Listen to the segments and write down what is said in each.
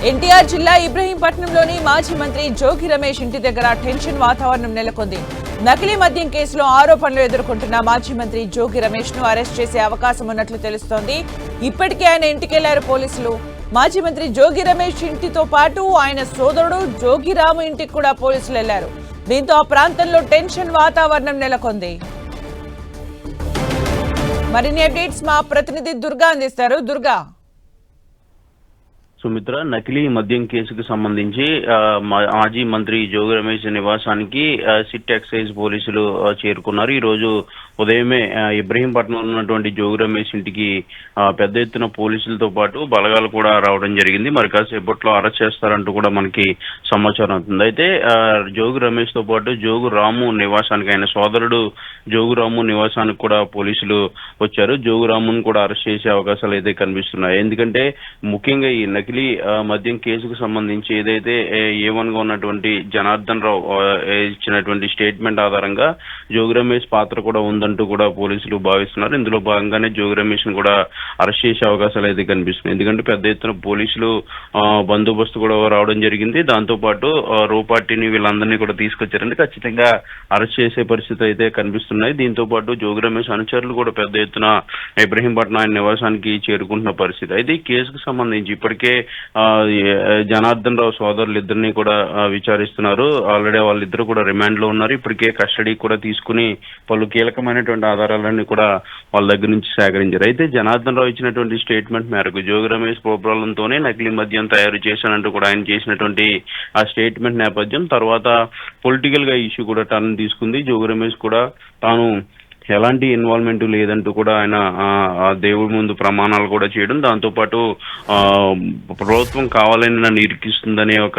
ఎన్టీఆర్ జిల్లా ఇబ్రహీంపట్నంలోని మాజీ మంత్రి జోగి రమేష్ ఇంటి దగ్గర టెన్షన్ వాతావరణం నెలకొంది. నకిలీ మద్యం కేసులో ఆరోపణలు ఎదుర్కొంటున్న మాజీ మంత్రి జోగి రమేష్ ను అరెస్ట్ చేసే అవకాశం ఉన్నట్లు తెలుస్తోంది. ఇప్పటికే ఆయన ఇంటికెళ్లారు పోలీసులు. మాజీ మంత్రి జోగి రమేష్ ఇంటితో పాటు ఆయన సోదరుడు జోగిరాము ఇంటికి కూడా పోలీసులు వెళ్లారు. దీంతో ఆ ప్రాంతంలో టెన్షన్ వాతావరణం నెలకొంది. మరిన్ని అప్డేట్స్ మా ప్రతినిధి దుర్గా అందిస్తారు. దుర్గా, సుమిత్ర, నకిలీ మద్యం కేసుకు సంబంధించి మాజీ మంత్రి జోగి రమేష్ నివాసానికి సిట్ ఎక్సైజ్ పోలీసులు చేరుకున్నారు. ఈ రోజు ఉదయమే ఇబ్రహీంపట్నంలో ఉన్నటువంటి జోగి రమేష్ ఇంటికి పెద్ద ఎత్తున పోలీసులతో పాటు బలగాలు కూడా రావడం జరిగింది. మరి కాసేపట్లో అరెస్ట్ చేస్తారంటూ కూడా మనకి సమాచారం అవుతుంది. అయితే జోగి రమేష్ తో పాటు జోగు రాము నివాసానికి, ఆయన సోదరుడు జోగు రాము నివాసానికి కూడా పోలీసులు వచ్చారు. జోగు రామును కూడా అరెస్ట్ చేసే అవకాశాలు అయితే కనిపిస్తున్నాయి. ఎందుకంటే ముఖ్యంగా ఈ నకిలీ మద్యం కేసుకు సంబంధించి ఏదైతే ఏవన్గా ఉన్నటువంటి జనార్దన్ రావు ఇచ్చినటువంటి స్టేట్మెంట్ ఆధారంగా జోగి రమేష్ పాత్ర కూడా ఉందంటూ కూడా పోలీసులు భావిస్తున్నారు. ఇందులో భాగంగానే జోగి రమేష్ ను కూడా అరెస్ట్ చేసే అవకాశాలు అయితే కనిపిస్తున్నాయి. ఎందుకంటే పెద్ద ఎత్తున పోలీసులు బందోబస్తు కూడా రావడం జరిగింది. దాంతో పాటు రో పార్టీని వీళ్ళందరినీ కూడా తీసుకొచ్చారంటే ఖచ్చితంగా అరెస్ట్ చేసే పరిస్థితి అయితే కనిపిస్తున్నాయి. దీంతో పాటు జోగి రమేష్ అనుచరులు కూడా పెద్ద ఎత్తున ఇబ్రహీంపట్నం ఆయన నివాసానికి చేరుకుంటున్న పరిస్థితి. అయితే ఈ కేసుకు సంబంధించి ఇప్పటికే జనార్దన్ రావు సోదరులు ఇద్దరిని కూడా విచారిస్తున్నారు. ఆల్రెడీ వాళ్ళిద్దరు కూడా రిమాండ్ లో ఉన్నారు. ఇప్పటికే కస్టడీ కూడా తీసుకుని పలు కీలకమైనటువంటి ఆధారాలన్నీ కూడా వాళ్ళ దగ్గర నుంచి సేకరించారు. అయితే జనార్దన్ రావు ఇచ్చినటువంటి స్టేట్మెంట్ మేరకు జోగి రమేష్ ప్రోబ్రాలంతోనే నకిలీ మద్యం తయారు చేశానంటూ కూడా ఆయన చేసినటువంటి ఆ స్టేట్మెంట్ నేపథ్యం తర్వాత పొలిటికల్ గా ఇష్యూ కూడా టర్న్ తీసుకుంది. జోగి రమేష్ కూడా తాను ఎలాంటి ఇన్వాల్వ్మెంట్ లేదంటూ కూడా ఆయన దేవుడి ముందు ప్రమాణాలు కూడా చేయడం, దాంతోపాటు ప్రభుత్వం కావాలని నన్ను ఇరికిస్తుందనే ఒక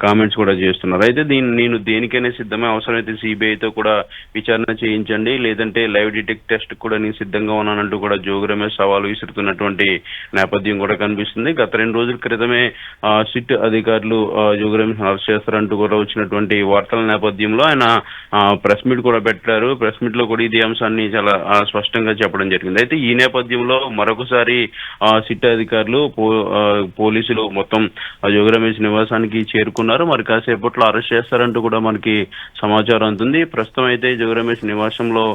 కామెంట్స్ కూడా చేస్తున్నారు. అయితే నేను దేనికైనా సిద్ధమే, అవసరమైతే సిబిఐతో కూడా విచారణ చేయించండి, లేదంటే లైవ్ డిటెక్ట్ టెస్ట్ కూడా నేను సిద్ధంగా ఉన్నానంటూ కూడా జోగి రమేష్ సవాలు విసురుతున్నటువంటి నేపథ్యం కూడా కనిపిస్తుంది. గత 2 రోజుల క్రితమే సిట్ అధికారులు జోగి రమేష్ అరెస్ట్ చేస్తారంటూ కూడా వచ్చినటువంటి వార్తల నేపథ్యంలో ఆయన ప్రెస్ మీట్ కూడా పెట్టారు. ప్రెస్ మీట్ లో కూడా ఇది అంశాన్ని చాలా స్పష్టంగా చెప్పడం జరిగింది. అయితే ఈ నేపథ్యంలో మరొకసారి సిట్ అధికారులు పోలీసులు మొత్తం జోగి రమేష్ నివాసానికి చేరుకున్నారు. మరి కాసేపట్లో అరెస్ట్ చేస్తారంటూ కూడా మనకి సమాచారం అందుతుంది. ప్రస్తుతం అయితే జోగి రమేష్ నివాసంలో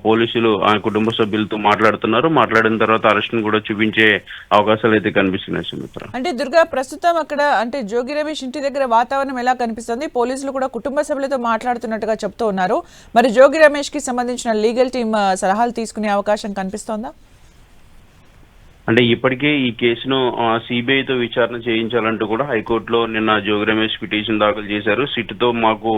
పోలీసులు ఆ కుటుంబ సభ్యులతో మాట్లాడుతున్నారు. మాట్లాడిన తర్వాత అరెస్ట్ ను కూడా చూపించే అవకాశాలు అయితే కనిపిస్తున్నాయి. సుమిత్ర, అంటే దుర్గా, ప్రస్తుతం అక్కడ అంటే జోగి రమేష్ ఇంటి దగ్గర వాతావరణం ఎలా కనిపిస్తుంది? పోలీసులు కూడా కుటుంబ సభ్యులతో మాట్లాడుతున్నట్టుగా చెప్తూ ఉన్నారు. మరి జోగి రమేష్ కి సంబంధించిన లీగల్ టీమ్ సలహాలు తీసుకునే అవకాశం కనిపిస్తోందా? అంటే ఇప్పటికే ఈ కేసును సిబిఐతో విచారణ చేయించాలంటూ కూడా హైకోర్టులో నిన్న జోగి రమేష్ పిటిషన్ దాఖలు చేశారు. సిట్తో మాకు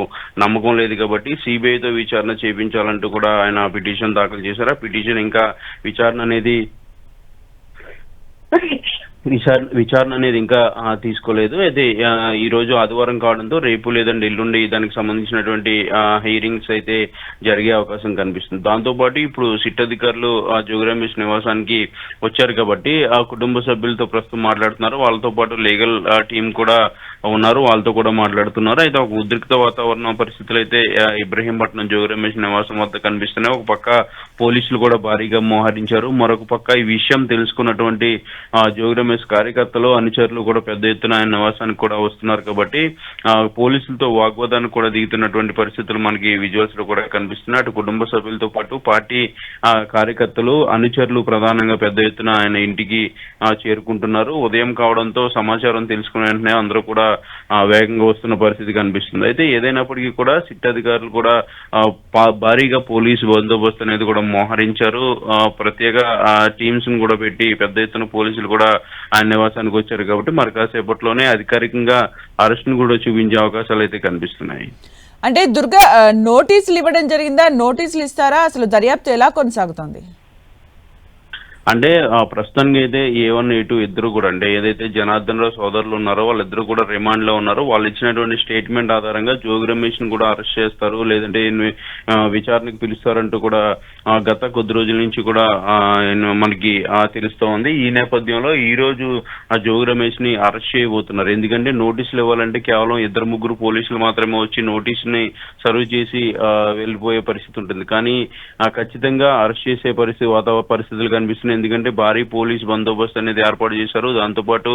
నమ్మకం లేదు కాబట్టి సిబిఐతో విచారణ చేయించాలంటూ కూడా ఆయన పిటిషన్ దాఖలు చేశారు. ఆ పిటిషన్ ఇంకా విచారణ అనేది ఇంకా తీసుకోలేదు. అయితే ఈ రోజు ఆదివారం కావడంతో రేపు లేదంటే ఎల్లుండి దానికి సంబంధించినటువంటి హియరింగ్స్ అయితే జరిగే అవకాశం కనిపిస్తుంది. దాంతోపాటు ఇప్పుడు సిట్ అధికారులు జోగి రమేష్ నివాసానికి వచ్చారు కాబట్టి ఆ కుటుంబ సభ్యులతో ప్రస్తుతం మాట్లాడుతున్నారు. వాళ్ళతో పాటు లీగల్ టీం కూడా ఉన్నారు, వాళ్ళతో కూడా మాట్లాడుతున్నారు. అయితే ఒక ఉద్రిక్త వాతావరణ పరిస్థితులు అయితే ఇబ్రహీంపట్నం జోగి రమేష్ నివాసం వద్ద కనిపిస్తున్నాయి. ఒక పక్క పోలీసులు కూడా భారీగా మోహరించారు. మరొక పక్క ఈ విషయం తెలుసుకున్నటువంటి జోగి రమేష్ కార్యకర్తలు అనుచరులు కూడా పెద్ద ఎత్తున ఆయన నివాసానికి కూడా వస్తున్నారు కాబట్టి పోలీసులతో వాగ్వాదానికి కూడా దిగుతున్నటువంటి పరిస్థితులు మనకి విజువల్స్ లో కూడా కనిపిస్తున్నాయి. అటు కుటుంబ సభ్యులతో పాటు పార్టీ కార్యకర్తలు అనుచరులు ప్రధానంగా పెద్ద ఎత్తున ఆయన ఇంటికి చేరుకుంటున్నారు. ఉదయం కావడంతో సమాచారం తెలుసుకున్న వెంటనే అందరూ కూడా వేగంగా వస్తున్న పరిస్థితి కనిపిస్తుంది. అయితే ఏదైనప్పటికీ కూడా సిట్ అధికారులు కూడా భారీగా పోలీసు బందోబస్తు అనేది కూడా మోహరించారు. ప్రత్యేక టీమ్స్ ను కూడా పెట్టి పెద్ద ఎత్తున పోలీసులు కూడా ఆయన నివాసానికి వచ్చారు కాబట్టి మరి కాసేపట్లోనే అధికారికంగా అరెస్ట్ ను కూడా చూపించే అవకాశాలు అయితే కనిపిస్తున్నాయి. అంటే దుర్గా, నోటీసులు ఇవ్వడం జరిగిందా? నోటీసులు ఇస్తారా? అసలు దర్యాప్తు ఎలా కొనసాగుతోంది? అంటే ప్రస్తుతానికి అయితే A1 A2 ఇద్దరు కూడా, అంటే ఏదైతే జనార్దన్ రావు సోదరులు ఉన్నారో వాళ్ళిద్దరు కూడా రిమాండ్ లో ఉన్నారు. వాళ్ళు ఇచ్చినటువంటి స్టేట్మెంట్ ఆధారంగా జోగి రమేష్ ను కూడా అరెస్ట్ చేస్తారు, లేదంటే విచారణకు పిలుస్తారంటూ కూడా గత కొద్ది రోజుల నుంచి కూడా మనకి తెలుస్తూ ఉంది. ఈ నేపథ్యంలో ఈ రోజు జోగి రమేష్ ని అరెస్ట్ చేయబోతున్నారు. ఎందుకంటే నోటీసులు ఇవ్వాలంటే కేవలం 2-3 పోలీసులు మాత్రమే వచ్చి నోటీసుని సర్వ్ చేసి వెళ్ళిపోయే పరిస్థితి ఉంటుంది. కానీ ఖచ్చితంగా అరెస్ట్ చేసే పరిస్థితులు కనిపిస్తున్నాయి. కనిపిస్తుంది. ఎందుకంటే భారీ పోలీస్ బందోబస్తు అనేది ఏర్పాటు చేశారు. దాంతోపాటు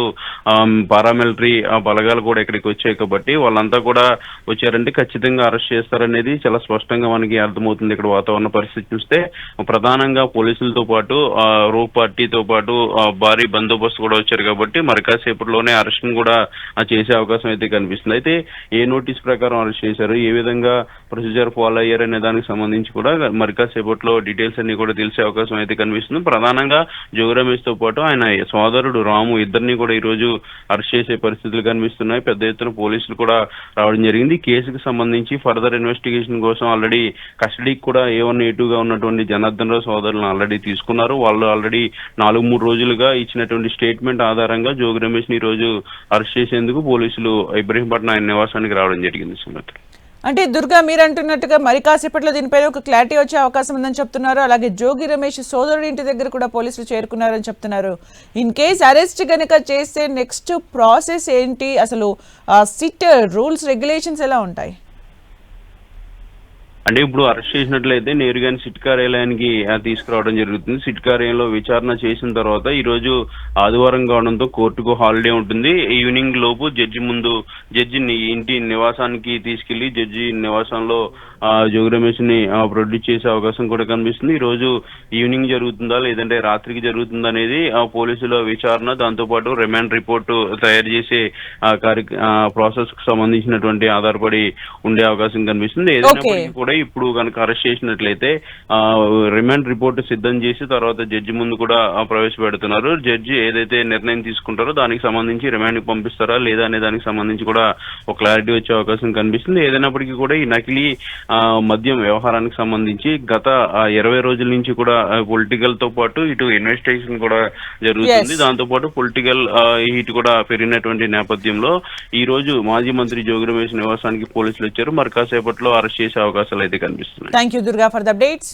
పారామిలిటరీ బలగాలు కూడా ఇక్కడికి వచ్చాయి కాబట్టి వాళ్ళంతా కూడా వచ్చారంటే ఖచ్చితంగా అరెస్ట్ చేస్తారనేది చాలా స్పష్టంగా మనకి అర్థమవుతుంది. ఇక్కడ వాతావరణ పరిస్థితి చూస్తే ప్రధానంగా పోలీసులతో పాటు రూప్ పార్టీతో పాటు భారీ బందోబస్తు కూడా వచ్చారు కాబట్టి మరి కాసేపట్లోనే అరెస్ట్ కూడా చేసే అవకాశం అయితే కనిపిస్తుంది. అయితే ఏ నోటీస్ ప్రకారం అరెస్ట్ చేశారు, ఏ విధంగా ప్రొసీజర్ ఫాలో అయ్యారనే దానికి సంబంధించి కూడా మరి కాసేపట్లో డీటెయిల్స్ అన్ని కూడా తెలిసే అవకాశం అయితే కనిపిస్తుంది. ప్రధానంగా జోగి రమేష్ తో పాటు ఆయన సోదరుడు రాము ఇద్దరిని కూడా ఈ రోజు అరెస్ట్ చేసే పరిస్థితులు కనిపిస్తున్నాయి. పెద్ద ఎత్తున పోలీసులు కూడా రావడం జరిగింది. కేసుకు సంబంధించి ఫర్దర్ ఇన్వెస్టిగేషన్ కోసం ఆల్రెడీ కస్టడీకి కూడా A1 A2గా ఉన్నటువంటి జనార్దన్ రావు సోదరులను ఆల్రెడీ తీసుకున్నారు. వాళ్ళు ఆల్రెడీ 4-3 రోజులుగా ఇచ్చినటువంటి స్టేట్మెంట్ ఆధారంగా జోగి రమేష్ ని ఈ రోజు అరెస్ట్ చేసేందుకు పోలీసులు ఇబ్రహీంపట్నం ఆయన నివాసానికి రావడం జరిగింది. సుమిత్ర, అంటే దుర్గా మీరు అంటున్నట్టుగా మరి కాసేపట్లో దీనిపైన ఒక క్లారిటీ వచ్చే అవకాశం ఉందని చెప్తున్నారు. అలాగే జోగి రమేష్ సోదరుడి ఇంటి దగ్గర కూడా పోలీసులు చేరుకున్నారని చెప్తున్నారు. ఇన్ కేస్ అరెస్ట్ కనుక చేస్తే నెక్స్ట్ ప్రాసెస్ ఏంటి, అసలు సిట్ రూల్స్ రెగ్యులేషన్స్ ఎలా ఉంటాయి? అంటే ఇప్పుడు అరెస్ట్ చేసినట్లయితే నేరుగానే సిట్ కార్యాలయానికి తీసుకురావడం జరుగుతుంది. సిట్ కార్యాలయంలో విచారణ చేసిన తర్వాత ఈ రోజు ఆదివారం కావడంతో కోర్టుకు హాలిడే ఉంటుంది. ఈవినింగ్ లోపు జడ్జి ఇంటి నివాసానికి తీసుకెళ్లి జడ్జి నివాసంలో జోగి రమేష్ ని ప్రొడ్యూస్ చేసే అవకాశం కూడా కనిపిస్తుంది. ఈ రోజు ఈవినింగ్ జరుగుతుందా లేదంటే రాత్రికి జరుగుతుందా అనేది పోలీసుల విచారణ, దాంతోపాటు రిమాండ్ రిపోర్టు తయారు చేసే ప్రాసెస్ కు సంబంధించినటువంటి ఆధారపడి ఉండే అవకాశం కనిపిస్తుంది. ఏదైనప్పటికీ కూడా ఇప్పుడు కనుక అరెస్ట్ చేసినట్లయితే రిమాండ్ రిపోర్ట్ సిద్ధం చేసి తర్వాత జడ్జి ముందు కూడా ప్రవేశపెడుతున్నారు. జడ్జి ఏదైతే నిర్ణయం తీసుకుంటారో దానికి సంబంధించి రిమాండ్ పంపిస్తారా లేదా అనే దానికి సంబంధించి కూడా ఒక క్లారిటీ వచ్చే అవకాశం కనిపిస్తుంది. ఏదైనప్పటికీ కూడా ఈ నకిలీ మద్యం వ్యవహారానికి సంబంధించి గత 20 రోజుల నుంచి కూడా పొలిటికల్ తో పాటు ఇటు ఇన్వెస్టిగేషన్ కూడా జరుగుతుంది. దాంతో పాటు పొలిటికల్ హీట్ కూడా పెరిగినటువంటి నేపథ్యంలో ఈ రోజు మాజీ మంత్రి జోగి రమేష్ నివాసానికి పోలీసులు వచ్చారు. మరి కాసేపట్లో అరెస్ట్ చేసే అవకాశాలు అయితే కనిపిస్తున్నాయి. Thank you Durga for the updates.